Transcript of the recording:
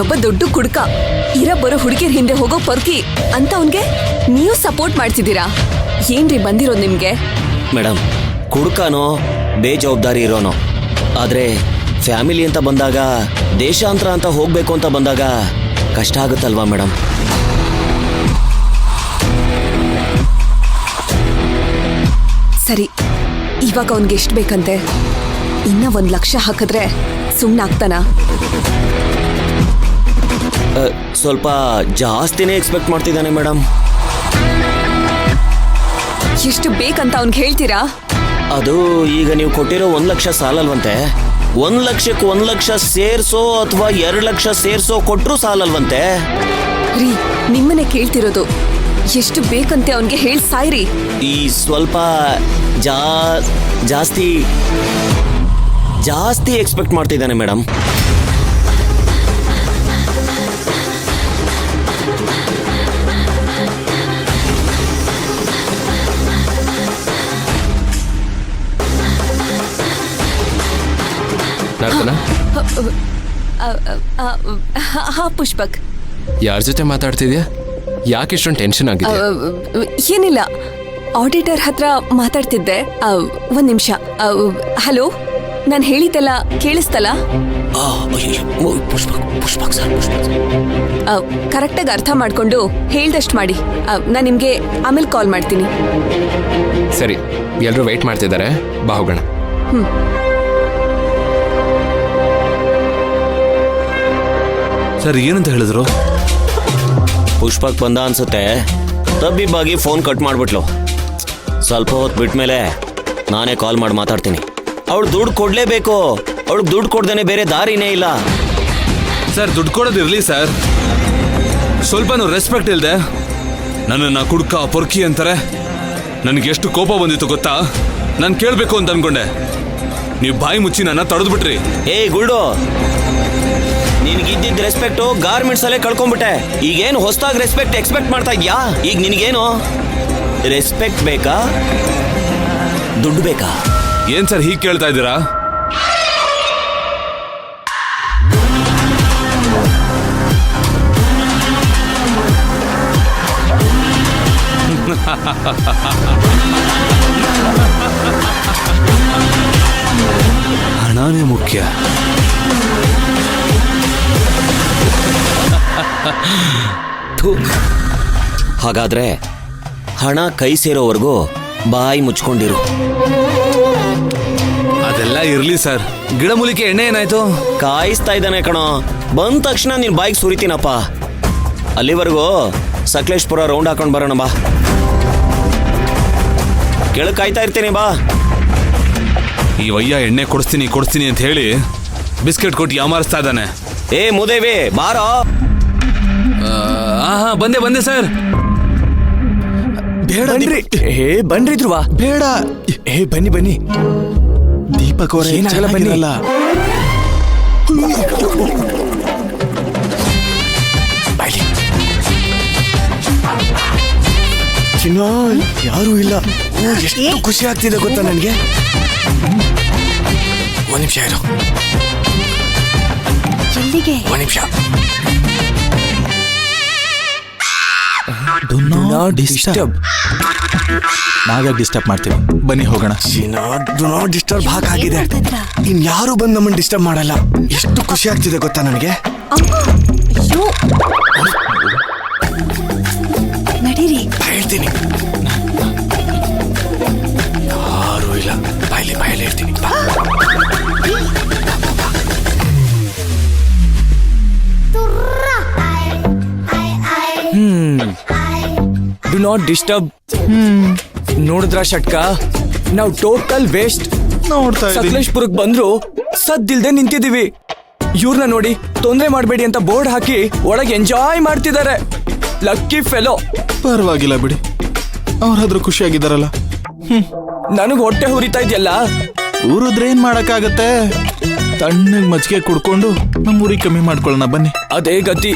ಒಬ್ಬ ದೊಡ್ಡ ಕುಡ್ಕ ಇರ ಬರೋ ಹುಡುಗಿಯರ್ ಹಿಂದೆ ಹೋಗೋ ಪರ್ಕಿ ಅಂತ ಅವನ್ಗೆ ನೀವು ಸಪೋರ್ಟ್ ಮಾಡ್ತಿದ್ದೀರಾ? ಏನ್ರಿ ಬಂದಿರೋದು ನಿಮ್ಗೆ? ಮೇಡಮ್, ಕುಡ್ಕನೋ ಬೇಜವಾಬ್ದಾರಿ ಇರೋನೋ, ಆದ್ರೆ ಫ್ಯಾಮಿಲಿ ಅಂತ ಬಂದಾಗ, ದೇಶಾಂತರ ಅಂತ ಹೋಗ್ಬೇಕು ಅಂತ ಬಂದಾಗ ಕಷ್ಟ ಆಗುತ್ತಲ್ವಾ ಮೇಡಮ್? ಸರಿ, ಇವಾಗ ಅವನ್ಗೆ ಎಷ್ಟು ಬೇಕಂತೆ? ಇನ್ನ 1 ಲಕ್ಷ ಹಾಕಿದ್ರೆ ಸುಮ್ಮನಾಗ್ತಾನ? ಸ್ವಲ್ಪ ಜಾಸ್ತಿನೇ ಎಕ್ಸ್ಪೆಕ್ಟ್ ಮಾಡ್ತಿದ್ದಾನೆ ಮೇಡಮ್. ಎಷ್ಟು ಬೇಕಂತ ಅವ್ನ್ಗೆ ಹೇಳ್ತೀರಾ? ಅದು ಈಗ ನೀವು ಕೊಟ್ಟಿರೋ 1 ಲಕ್ಷ ಸಾಲಲ್ವಂತೆ. 1 ಲಕ್ಷಕ್ಕೆ 1 ಲಕ್ಷ ಸೇರ್ಸೋ ಅಥವಾ 2 ಲಕ್ಷ ಸೇರ್ಸೋ ಕೊಟ್ರು ಸಾಲಲ್ವಂತೆ. ರೀ, ನಿಮ್ಮನೆ ಕೇಳ್ತಿರೋದು. ಎಷ್ಟು ಬೇಕಂತೆ ಅವನ್ಗೆ ಹೇಳಿ ಸಾಯ್ರಿ. ಈ ಸ್ವಲ್ಪ ಜಾಸ್ತಿ ಎಕ್ಸ್ಪೆಕ್ಟ್ ಮಾಡ್ತಿದ್ದಾನೆ ಮೇಡಮ್. ಹಾ ಪುಷ್ಪಕ್, ಯಾರ ಜೊತೆ ಮಾತಾಡ್ತಿದ್ಯಾ? ಯಾಕೆ ಇಷ್ಟೊಂದು ಟೆನ್ಷನ್ ಆಗಿದೆ? ಏನಿಲ್ಲ, ಆಡಿಟರ್ ಹತ್ರ ಮಾತಾಡ್ತಿದ್ದೆ. 1 ನಿಮಿಷ. ಹಲೋ, ನಾನು ಹೇಳಿದ್ದೆಲ್ಲ ಕೇಳಿಸ್ತಲ್ಲ? ಕರೆಕ್ಟಾಗಿ ಅರ್ಥ ಮಾಡ್ಕೊಂಡು ಹೇಳ್ದಷ್ಟು ಮಾಡಿ. ನಾನು ನಿಮ್ಗೆ ಆಮೇಲೆ ಕಾಲ್ ಮಾಡ್ತೀನಿ. ಸರಿ, ಎಲ್ಲರೂ ವೆಯ್ಟ್ ಮಾಡ್ತಿದ್ದಾರೆ, ಬಾ ಹೋಗೋಣ. ಸರ್, ಏನಂತ ಹೇಳಿದ್ರು? ಪುಷ್ಪಕ್ ಬಂದ ಅನ್ಸುತ್ತೆ. ತಬ್ಬಿಬ್ಬಾಗಿ ಫೋನ್ ಕಟ್ ಮಾಡ್ಬಿಟ್ಲು. ಸ್ವಲ್ಪ ಹೊತ್ತು ಬಿಟ್ಮೇಲೆ ನಾನೇ ಕಾಲ್ ಮಾಡಿ ಮಾತಾಡ್ತೀನಿ. ಅವಳು ದುಡ್ಡು ಕೊಡ್ಲೇಬೇಕು. ಅವಳಿಗೆ ದುಡ್ಡು ಕೊಡ್ದೇನೆ ಬೇರೆ ದಾರಿನೇ ಇಲ್ಲ. ಸರ್, ದುಡ್ಡು ಕೊಡೋದಿರಲಿ ಸರ್, ಸ್ವಲ್ಪನೂ ರೆಸ್ಪೆಕ್ಟ್ ಇಲ್ಲದೆ ನನ್ನನ್ನು ಕುಡ್ಕ ಪೊರ್ಕಿ ಅಂತಾರೆ. ನನಗೆ ಎಷ್ಟು ಕೋಪ ಬಂದಿತ್ತು ಗೊತ್ತಾ? ನಾನು ಕೇಳಬೇಕು ಅಂತ ಅನ್ಕೊಂಡೆ, ನೀವು ಬಾಯಿ ಮುಚ್ಚಿ ನನ್ನ ತಡೆದ್ಬಿಟ್ರಿ. ಏಯ್ ಗುಲ್ಡು, ನಿನ್ಗಿದ್ದಿದ್ದ ರೆಸ್ಪೆಕ್ಟು ಗಾರ್ಮೆಂಟ್ಸ್ ಅಲ್ಲೇ ಕಳ್ಕೊಂಡ್ಬಿಟ್ಟೆ. ಈಗೇನು ಹೊಸದಾಗಿ ರೆಸ್ಪೆಕ್ಟ್ ಎಕ್ಸ್ಪೆಕ್ಟ್ ಮಾಡ್ತಾ ಇದ್ಯಾ? ಈಗ ನಿನಗೇನು ರೆಸ್ಪೆಕ್ಟ್ ಬೇಕಾ, ದುಡ್ಡು ಬೇಕಾ? ಏನ್ ಸರ್ ಹೀಗೆ ಕೇಳ್ತಾ ಇದ್ದೀರಾ? ಹಣನೇ ಮುಖ್ಯ. ಹಾಗಾದ್ರೆ ಹಣ ಕೈ ಸೇರೋವರೆಗೂ ಬಾಯಿ ಮುಚ್ಕೊಂಡಿರು. ಅದೆಲ್ಲ ಇರ್ಲಿ ಸರ್, ಗಿಡಮೂಲಿಕೆ ಎಣ್ಣೆ ಏನಾಯ್ತು? ಕಾಯಿಸ್ತಾ ಇದ್ದಾನೆ ಕಣೋ. ಬಂದ ತಕ್ಷಣ ನಿನ್ ಬಾಯಿಗೆ ಸುರಿತೀನಪ್ಪ. ಅಲ್ಲಿವರೆಗೂ ಸಕಲೇಶ್ಪುರ ರೌಂಡ್ ಹಾಕೊಂಡ್ ಬರೋಣ ಬಾ. ಕೆಳಗೆ ಕಾಯ್ತಾ ಇರ್ತೀನಿ ಬಾ. ಈ ವಯ್ಯ ಎಣ್ಣೆ ಕೊಡಿಸ್ತೀನಿ ಅಂತ ಹೇಳಿ ಬಿಸ್ಕೆಟ್ ಕೊಟ್ಟು ಯಾಮಾರಿಸ್ತಾ ಇದ್ದಾನೆ. ಏ ಮುದೇವಿ, ಬಾರೋ. ಬಂದೆ ಸರ್. ಬೇಡ ಬನ್ರಿ ಧ್ರುವ, ಬೇಡ. ಬನ್ನಿ ದೀಪಕ್ ಅವರೇ, ಬನ್ನಿಲ್ಲ. ಚಿನ್ನ, ಯಾರು ಇಲ್ಲ. ಎಷ್ಟು ಖುಷಿ ಆಗ್ತಿದೆ ಗೊತ್ತಾ ನನಗೆ. 1 ನಿಮಿಷ ಇರು. ಎಲ್ಲಿಗೆ? 1 ನಿಮಿಷ. Do not disturb. ನಾವ್ಯಾಕೆ ಡಿಸ್ಟರ್ಬ್ ಮಾಡ್ತೀವಿ? ಬನ್ನಿ ಹೋಗೋಣ. ಡು ನಾಟ್ ಡಿಸ್ಟರ್ಬ್ ಹಾಕಾಗಿದೆ. ಇನ್ಯಾರು ಬಂದು ನಮ್ಮನ್ನು ಡಿಸ್ಟರ್ಬ್ ಮಾಡಲ್ಲ. ಎಷ್ಟು ಖುಷಿ ಆಗ್ತಿದೆ ಗೊತ್ತಾ ನನಗೆ. ನಡೀರಿ, ಹೇಳ್ತೀನಿ. ಯಾರು ಇಲ್ಲ, ಬಾಯಲ್ಲಿ ಹೇಳ್ತೀನಿ. Do not disturb. ನೋಡಿದ್ರ ಷಟ್ಕ, ನಾವು ಟೋಟಲ್ ವೇಸ್ಟ್. ಸಕಲೇಶ್ಪುರಕ್ಕೆ ಬಂದ್ರು ಸದ್ದಿಲ್ದೆ ನಿಂತಿದೀವಿ. ಇವ್ರನ್ನ ನೋಡಿ ತೊಂದರೆ ಮಾಡಬೇಡಿ ಅಂತ ಬೋರ್ಡ್ ಹಾಕಿ ಒಳಗೆ ಎಂಜಾಯ್ ಮಾಡ್ತಿದ್ದಾರೆ. Lucky fellow. ಪರವಾಗಿಲ್ಲ ಬಿಡಿ, ಅವ್ರಾದ್ರೂ ಖುಷಿಯಾಗಿದ್ದಾರಲ್ಲ. ನನಗ್ ಹೊಟ್ಟೆ ಹುರಿತಾ ಇದೆಯಲ್ಲ. ಊರದ್ರೇನ್ ಮಾಡಕ್ಕಾಗತ್ತೆ? ತಣ್ಣಗ್ ಮಜ್ಜಿಗೆ ಕುಡ್ಕೊಂಡು ನಮ್ಮ ಊರಿಗೆ ಕಮ್ಮಿ ಮಾಡ್ಕೊಳ್ಳೋಣ ಬನ್ನಿ. ಅದೇ ಗತಿ.